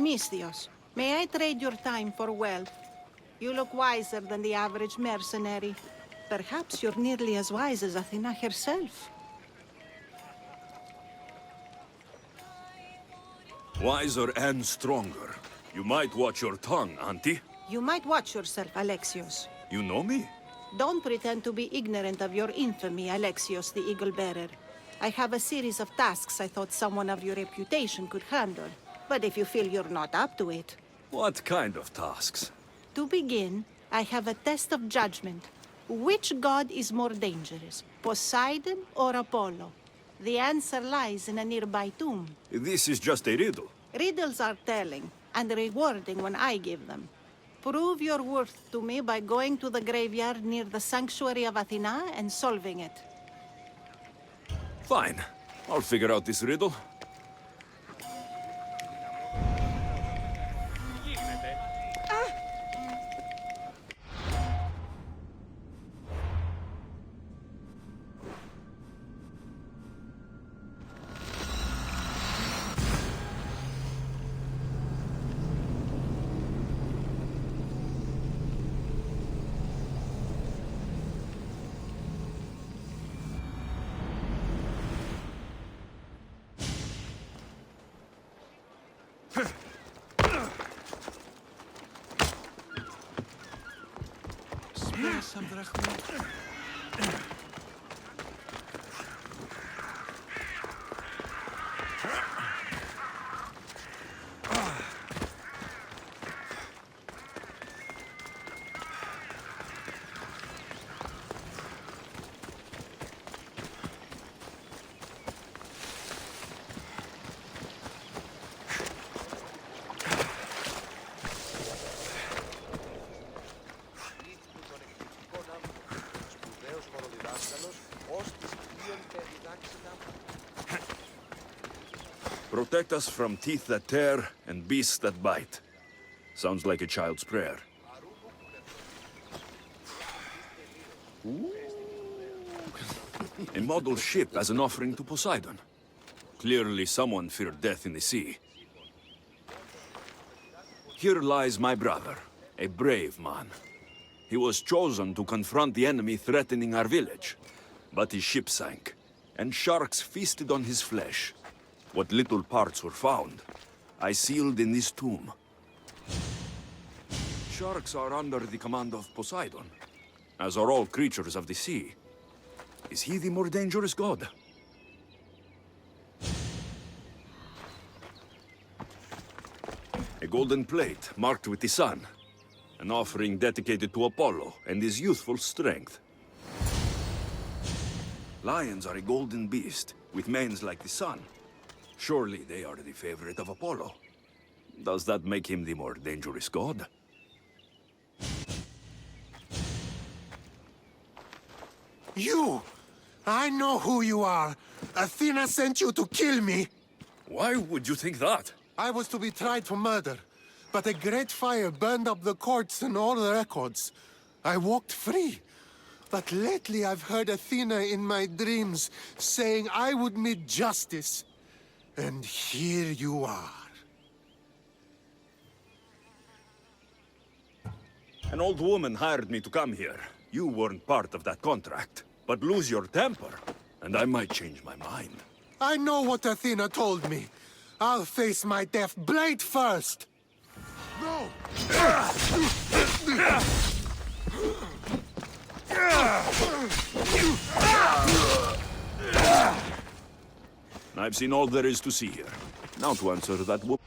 Misthios, may I trade your time for wealth? You look wiser than the average mercenary. Perhaps you're nearly as wise as Athena herself. Wiser and stronger. You might watch your tongue, Auntie. You might watch yourself, Alexios. You know me? Don't pretend to be ignorant of your infamy, Alexios the Eagle-Bearer. I have a series of tasks I thought someone of your reputation could handle. But if you feel you're not up to it... What kind of tasks? To begin, I have a test of judgment. Which god is more dangerous, Poseidon or Apollo? The answer lies in a nearby tomb. This is just a riddle. Riddles are telling, and rewarding when I give them. Prove your worth to me by going to the graveyard near the sanctuary of Athena and solving it. Fine. I'll figure out this riddle. Protect us from teeth that tear and beasts that bite. Sounds like a child's prayer. A model ship as an offering to Poseidon. Clearly someone feared death in the sea. Here lies my brother, a brave man. He was chosen to confront the enemy threatening our village. But his ship sank, and sharks feasted on his flesh. What little parts were found, I sealed in this tomb. Sharks are under the command of Poseidon, as are all creatures of the sea. Is he the more dangerous god? A golden plate marked with the sun. An offering dedicated to Apollo and his youthful strength. Lions are a golden beast, with manes like the sun. Surely they are the favorite of Apollo. Does that make him the more dangerous god? You! I know who you are. Athena sent you to kill me. Why would you think that? I was to be tried for murder, but a great fire burned up the courts and all the records. I walked free. But lately I've heard Athena in my dreams saying I would meet justice. And here you are. An old woman hired me to come here. You weren't part of that contract. But lose your temper, and I might change my mind. I know what Athena told me. I'll face my death blade first. No! I've seen all there is to see here. Now to answer that woman.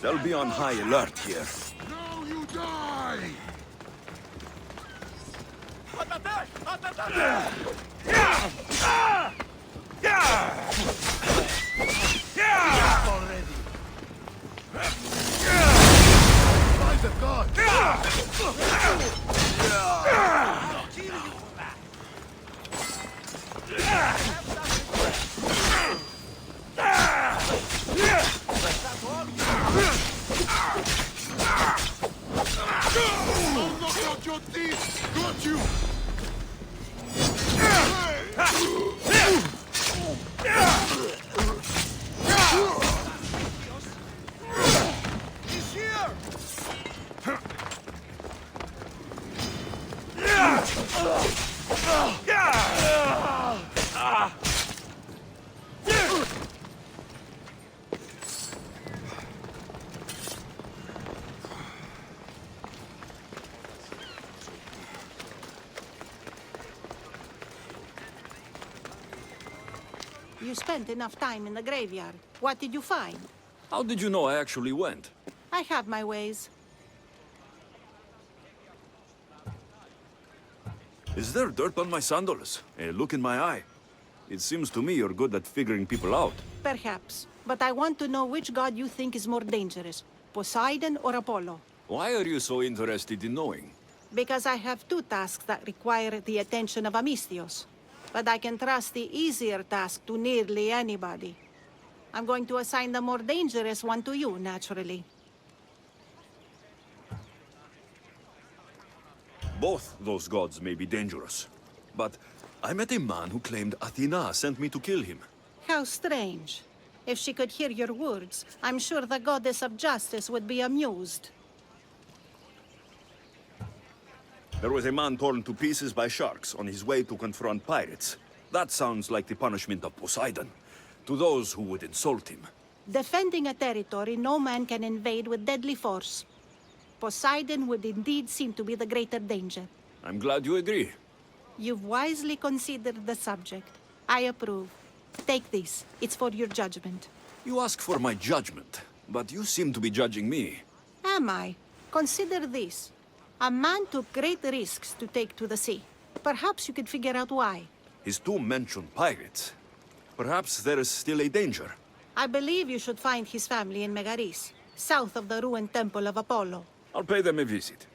They'll be on high alert here. Now you die! I'll knock out your teeth! Got you! He's here! You spent enough time in the graveyard. What did you find? How did you know I actually went? I have my ways. Is there dirt on my sandals? A look in my eye? It seems to me you're good at figuring people out. Perhaps. But I want to know which god you think is more dangerous, Poseidon or Apollo. Why are you so interested in knowing? Because I have two tasks that require the attention of Amistios. But I can trust the easier task to nearly anybody. I'm going to assign the more dangerous one to you, naturally. Both those gods may be dangerous. But I met a man who claimed Athena sent me to kill him. How strange. If she could hear your words, I'm sure the goddess of justice would be amused. There was a man torn to pieces by sharks on his way to confront pirates. That sounds like the punishment of Poseidon, to those who would insult him. Defending a territory no man can invade with deadly force. Poseidon would indeed seem to be the greater danger. I'm glad you agree. You've wisely considered the subject. I approve. Take this. It's for your judgment. You ask for my judgment, but you seem to be judging me. Am I? Consider this. A man took great risks to take to the sea. Perhaps you could figure out why. His tomb mentioned pirates. Perhaps there is still a danger. I believe you should find his family in Megaris, south of the ruined temple of Apollo. I'll pay them a visit.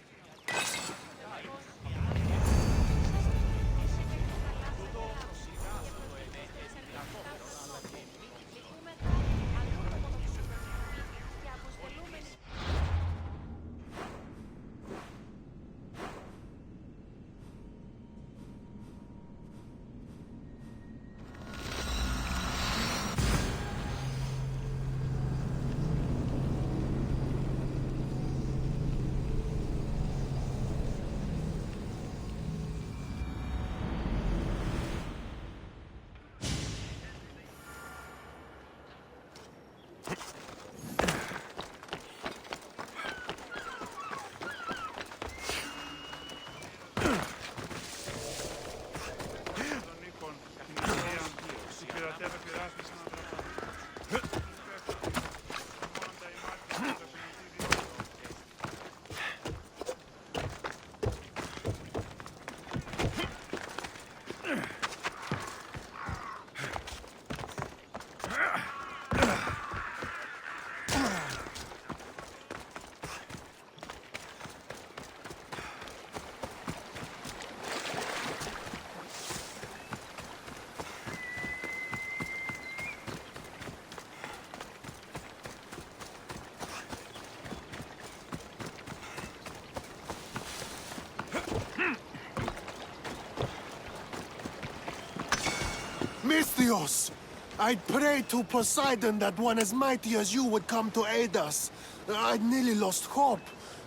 Misthios! I'd prayed to Poseidon that one as mighty as you would come to aid us. I'd nearly lost hope,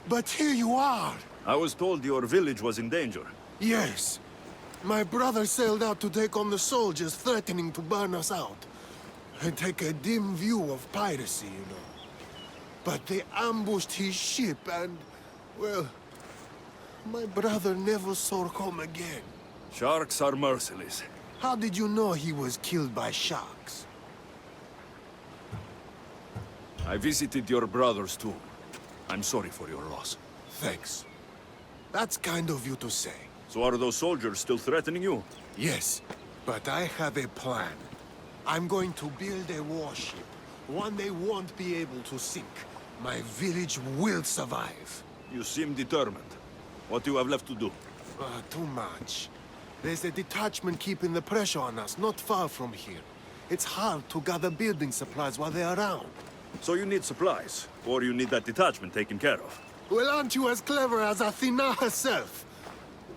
but here you are. I was told your village was in danger. Yes. My brother sailed out to take on the soldiers threatening to burn us out. And take a dim view of piracy, you know. But they ambushed his ship and, well, my brother never saw home again. Sharks are merciless. How did you know he was killed by sharks? I visited your brother's tomb. I'm sorry for your loss. Thanks. That's kind of you to say. So are those soldiers still threatening you? Yes, but I have a plan. I'm going to build a warship. One they won't be able to sink. My village will survive. You seem determined. What do you have left to do? Too much. There's a detachment keeping the pressure on us, not far from here. It's hard to gather building supplies while they're around. So you need supplies, or you need that detachment taken care of. Well, aren't you as clever as Athena herself?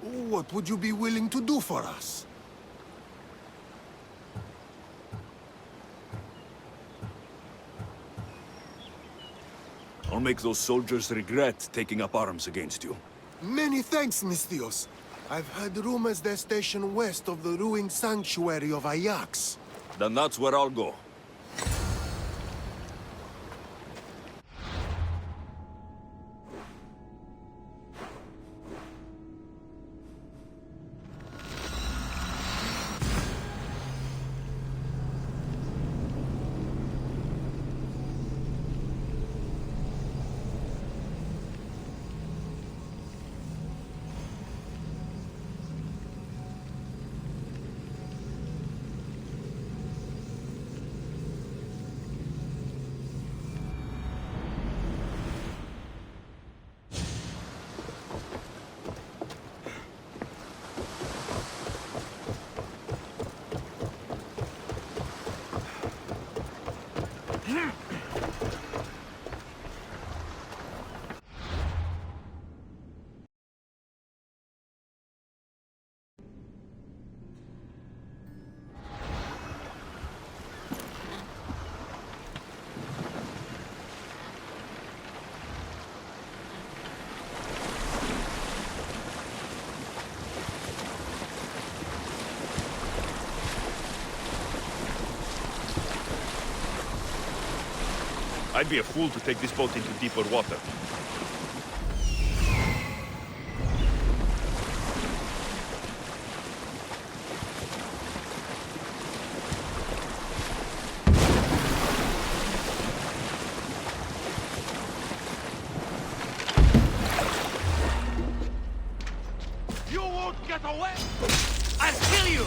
What would you be willing to do for us? I'll make those soldiers regret taking up arms against you. Many thanks, Misthios. I've heard rumors they're stationed west of the ruined sanctuary of Ajax. Then that's where I'll go. I'd be a fool to take this boat into deeper water. You won't get away! I'll kill you!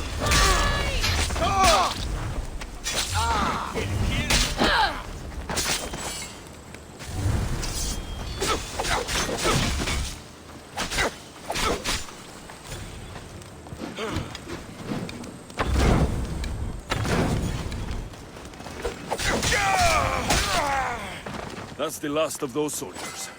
That's the last of those soldiers.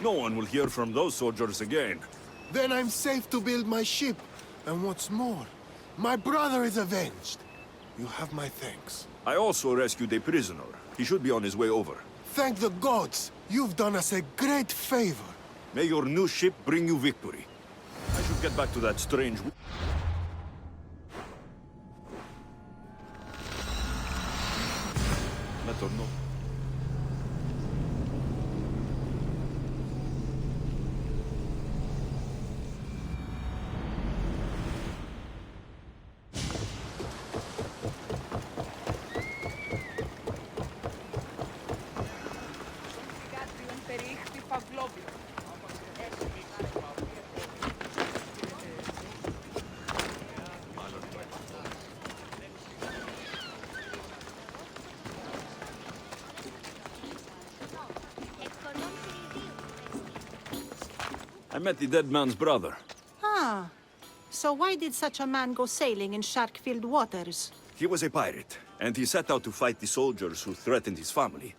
No one will hear from those soldiers again. Then I'm safe to build my ship. And what's more, my brother is avenged. You have my thanks. I also rescued a prisoner. He should be on his way over. Thank the gods. You've done us a great favor. May your new ship bring you victory. I should get back to that strange... Let her know. I met the dead man's brother. Ah, so why did such a man go sailing in shark-filled waters? He was a pirate, and he set out to fight the soldiers who threatened his family.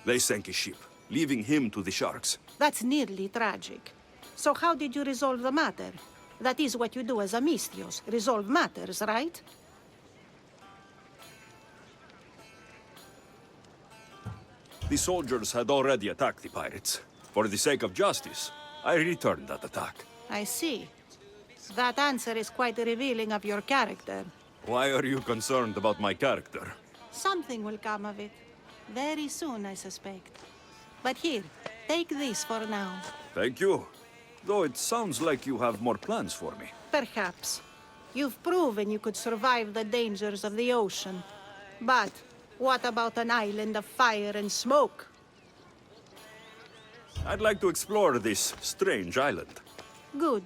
They sank his ship, leaving him to the sharks. That's nearly tragic. So how did you resolve the matter? That is what you do as a Misthios, resolve matters, right? The soldiers had already attacked the pirates. For the sake of justice, I returned that attack. I see. That answer is quite revealing of your character. Why are you concerned about my character? Something will come of it. Very soon, I suspect. But here, take this for now. Thank you. Though it sounds like you have more plans for me. Perhaps. You've proven you could survive the dangers of the ocean. But what about an island of fire and smoke? I'd like to explore this strange island. Good.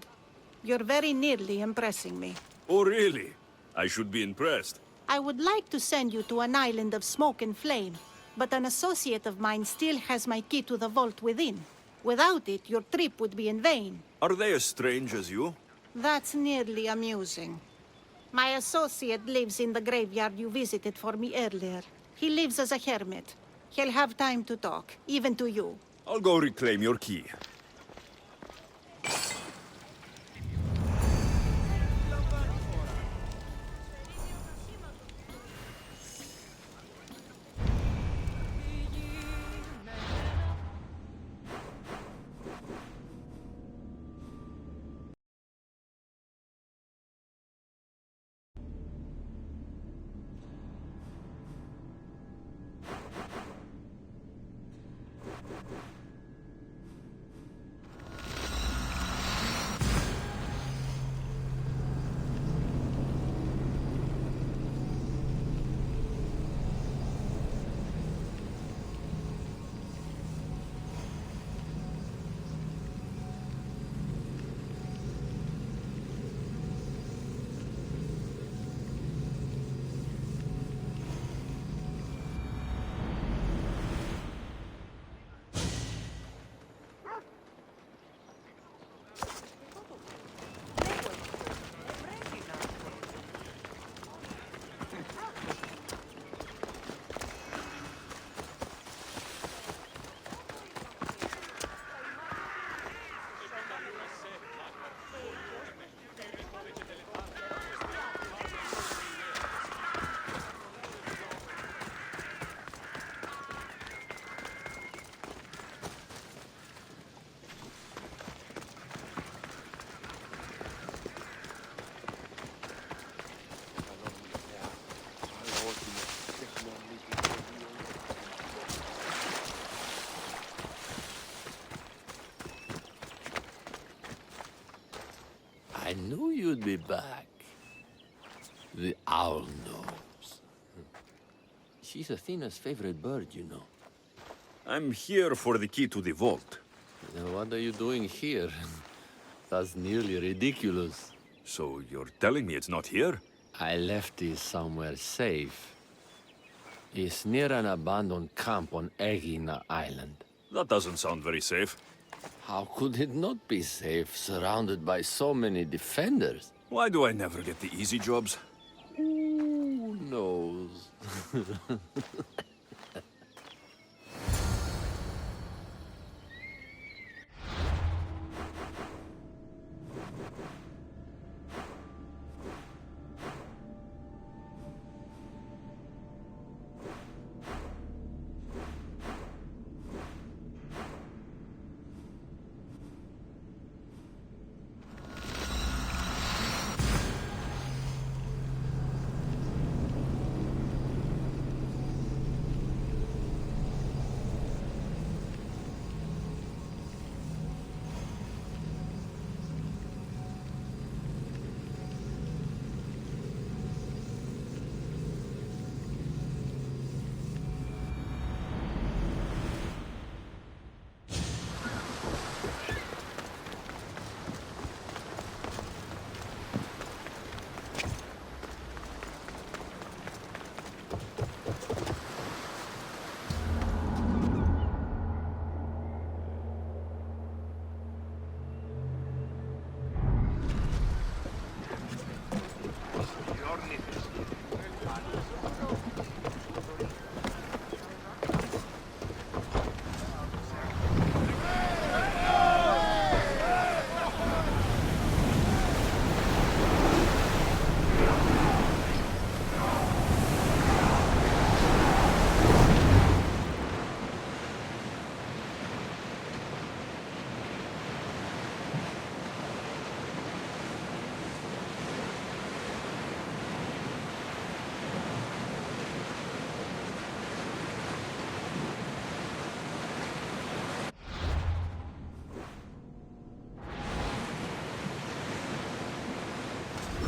You're very nearly impressing me. Oh, really? I should be impressed. I would like to send you to an island of smoke and flame, but an associate of mine still has my key to the vault within. Without it, your trip would be in vain. Are they as strange as you? That's nearly amusing. My associate lives in the graveyard you visited for me earlier. He lives as a hermit. He'll have time to talk, even to you. I'll go reclaim your key. I knew you'd be back. The owl knows. She's Athena's favorite bird, you know. I'm here for the key to the vault. Now, what are you doing here? That's nearly ridiculous. So you're telling me it's not here? I left it somewhere safe. It's near an abandoned camp on Egina Island. That doesn't sound very safe. How could it not be safe, surrounded by so many defenders? Why do I never get the easy jobs? Who knows?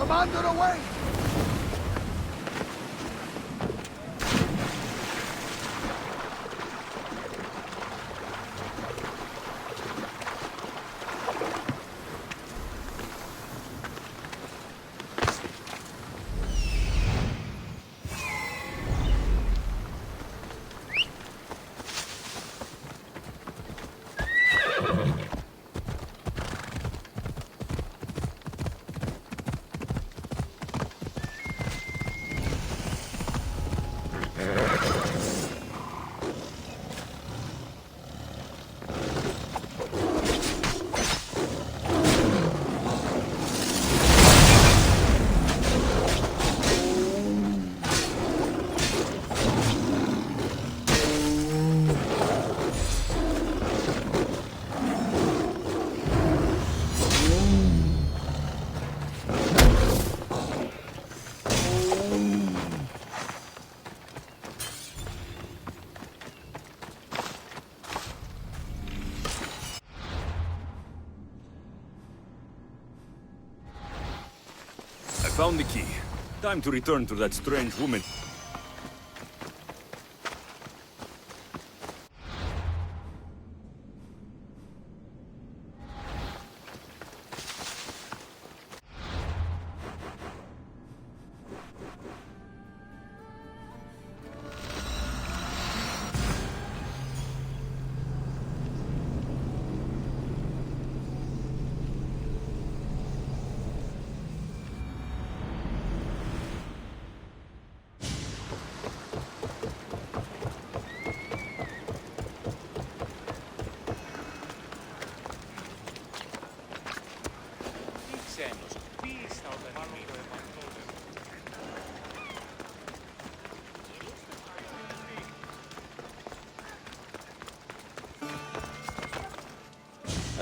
Commander, away! I found the key. Time to return to that strange woman.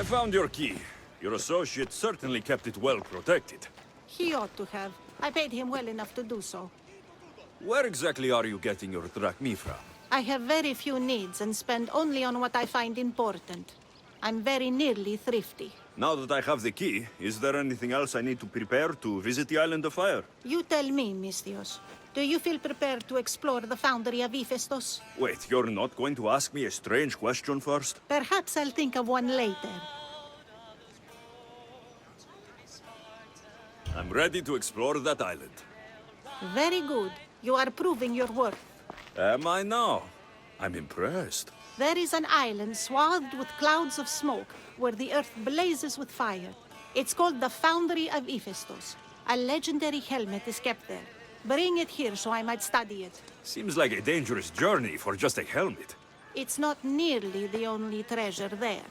I found your key. Your associate certainly kept it well protected. He ought to have. I paid him well enough to do so. Where exactly are you getting your drachmi from? I have very few needs and spend only on what I find important. I'm very nearly thrifty. Now that I have the key, is there anything else I need to prepare to visit the Island of Fire? You tell me, Misthios. Do you feel prepared to explore the foundry of Hephaestus? Wait, you're not going to ask me a strange question first? Perhaps I'll think of one later. I'm ready to explore that island. Very good. You are proving your worth. Am I now? I'm impressed. There is an island swathed with clouds of smoke, where the earth blazes with fire. It's called the Foundry of Hephaestus. A legendary helmet is kept there. Bring it here so I might study it. Seems like a dangerous journey for just a helmet. It's not nearly the only treasure there.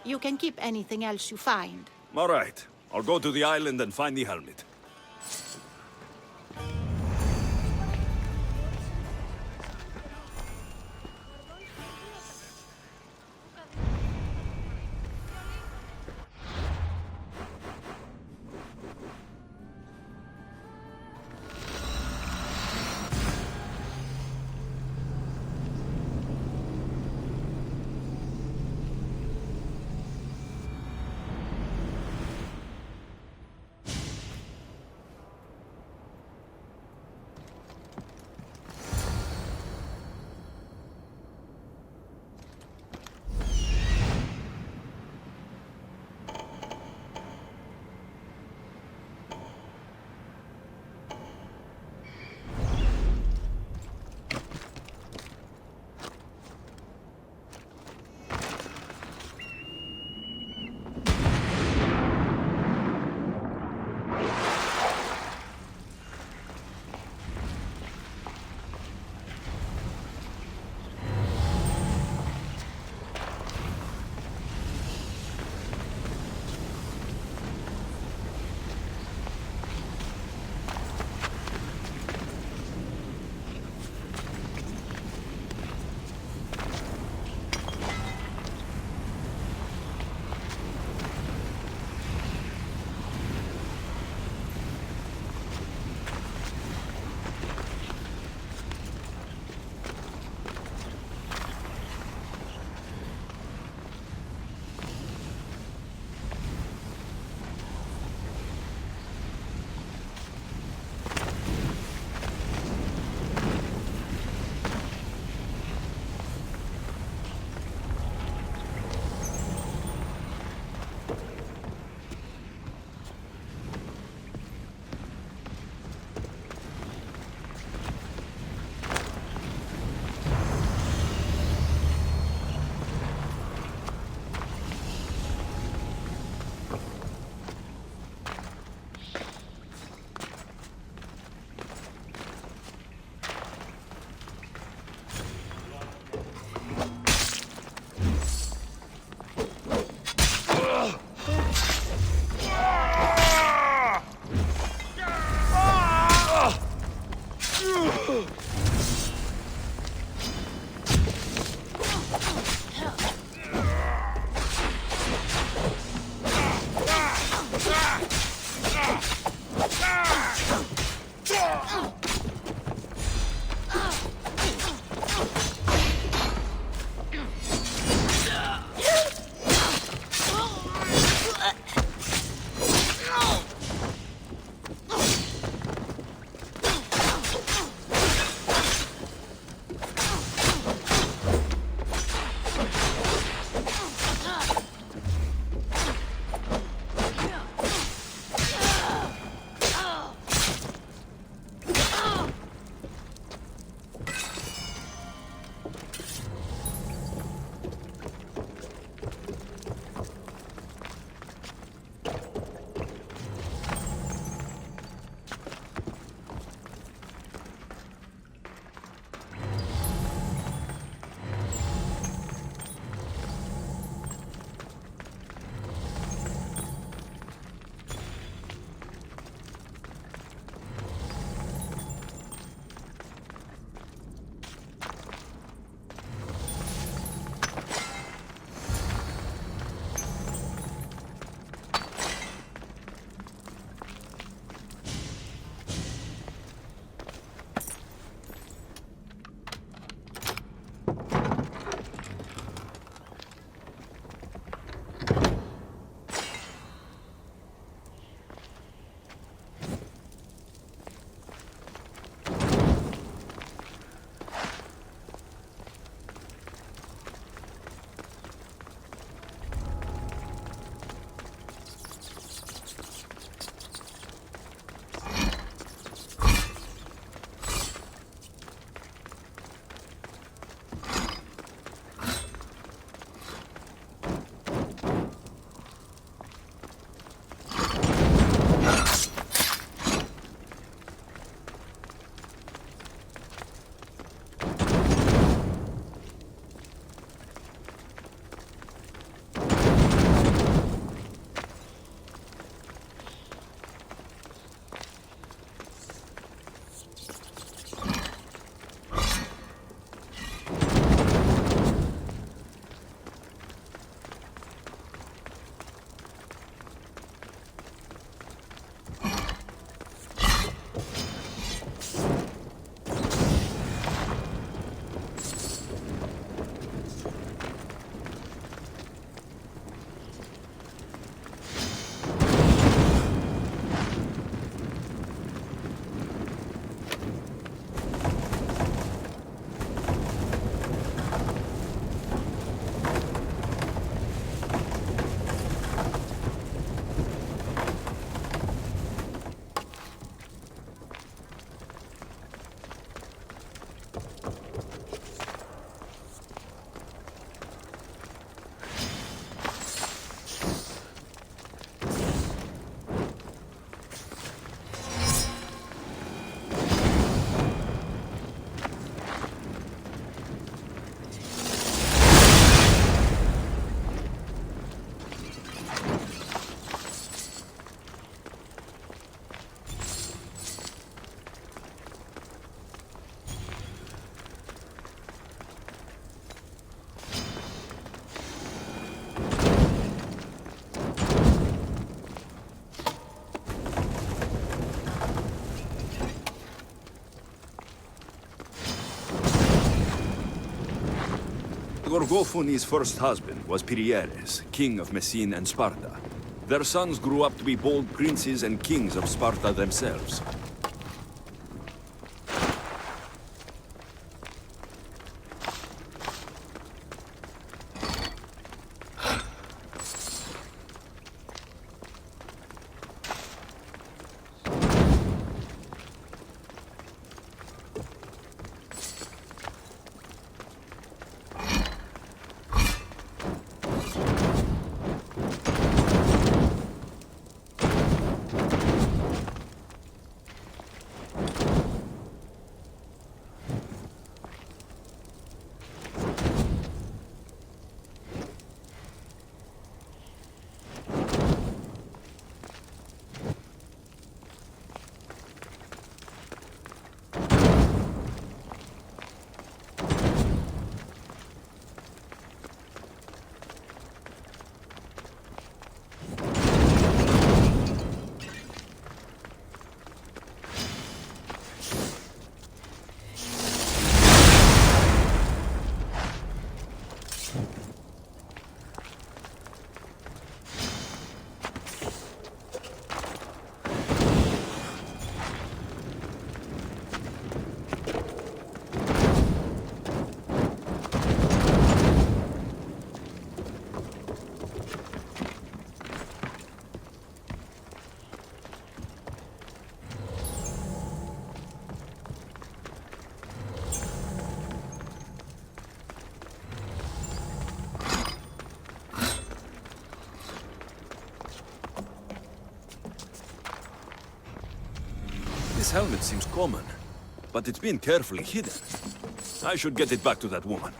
You can keep anything else you find. All right, I'll go to the island and find the helmet. Gorgophone's first husband was Pirieres, king of Messene and Sparta. Their sons grew up to be bold princes and kings of Sparta themselves. This helmet seems common, but it's been carefully hidden. I should get it back to that woman.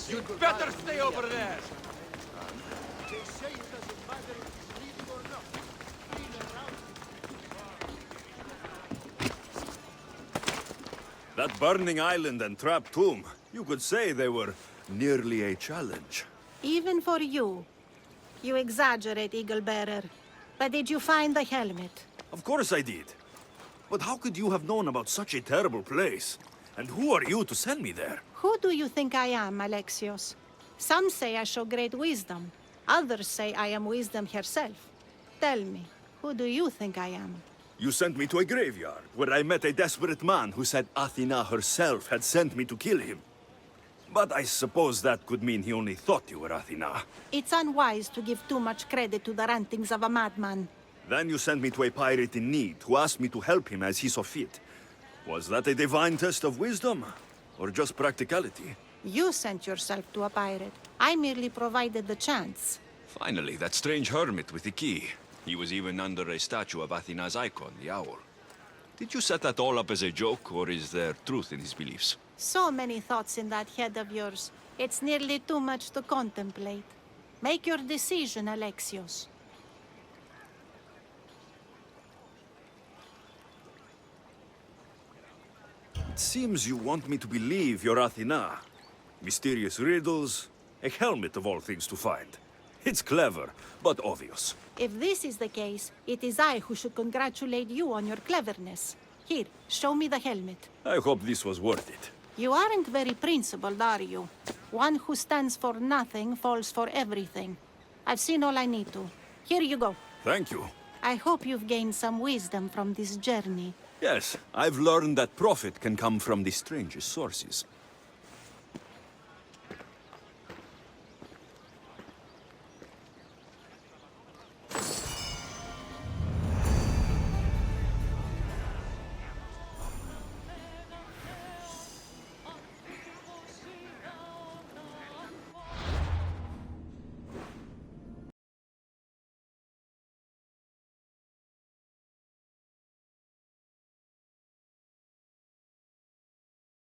You'd better stay over there! That burning island and trapped tomb, you could say they were nearly a challenge. Even for you. You exaggerate, Eagle Bearer. But did you find the helmet? Of course I did. But how could you have known about such a terrible place? And who are you to send me there? Who do you think I am, Alexios? Some say I show great wisdom. Others say I am wisdom herself. Tell me, who do you think I am? You sent me to a graveyard, where I met a desperate man who said Athena herself had sent me to kill him. But I suppose that could mean he only thought you were Athena. It's unwise to give too much credit to the rantings of a madman. Then you sent me to a pirate in need, who asked me to help him as he saw fit. Was that a divine test of wisdom? Or just practicality? You sent yourself to a pirate. I merely provided the chance. Finally, that strange hermit with the key. He was even under a statue of Athena's icon, the owl. Did you set that all up as a joke, or is there truth in his beliefs? So many thoughts in that head of yours. It's nearly too much to contemplate. Make your decision, Alexios. It seems you want me to believe you're Athena. Mysterious riddles, a helmet of all things to find. It's clever, but obvious. If this is the case, it is I who should congratulate you on your cleverness. Here, show me the helmet. I hope this was worth it. You aren't very principled, are you? One who stands for nothing falls for everything. I've seen all I need to. Here you go. Thank you. I hope you've gained some wisdom from this journey. Yes, I've learned that profit can come from the strangest sources.